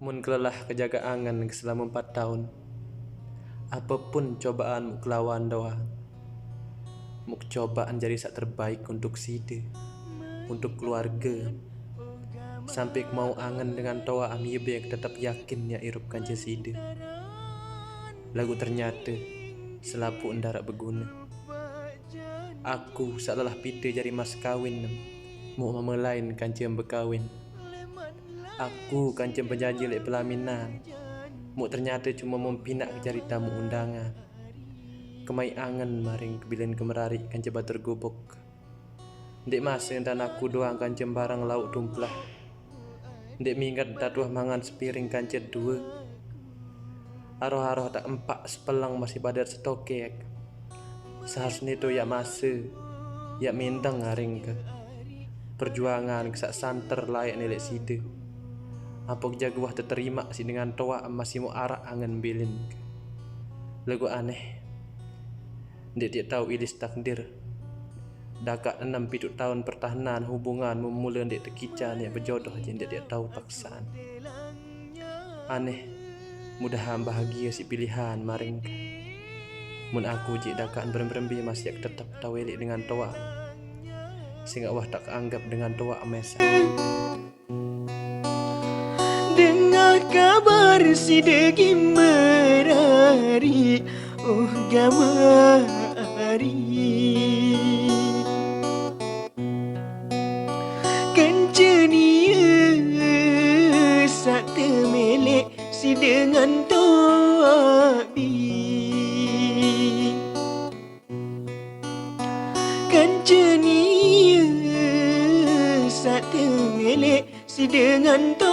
Mun kelelah kejaga angan selama 4 tahun. Apapun cobaan muk kelawan doa. Muk cobaan jadi sak terbaik untuk side, untuk keluarga. Sampai mau angan dengan toa am yebek tetap yakin ya irup kanca side. Lagu ternyata selapu endara berguna. Aku sak lelah pite jari mas kawin muk memelain kanca berkawin. Aku kancam penjanji lek pelaminan. Muk ternyata cuma mempinak jari tamu undangan. Kemai angan maring kebilan kemerari kanca batur gubuk. Ndek masa entan aku doang kanca barang lauk tumplah. Ndek minggat tatuah mangan sepiring kanca dua. Aroh-aroh tak empak sepelang masih badat setokek. Seharusnya tu ya masa, ya mendang ngaring ke. Perjuangan kesak santer layak nilai side. Apok jaguah terterima si dengan toa masih mau arak angan bilin. Lagu aneh. Ndek dia tahu ilis takdir. Dakak 6-7 tahun pertahanan hubungan memula ndek tekican ya berjodoh je ndek dia tahu paksaan. Aneh. Mudahan bahagia si pilihan maring. Mun aku je dakaan berembi masih tetap tawelik dengan toa. Sehingga wah tak anggap dengan toa mesa. Dengar kabar si degi merari, oh gamari. Kencenia sak temelek si dengan toabi. Kencenia sak temelek si dengan toabi.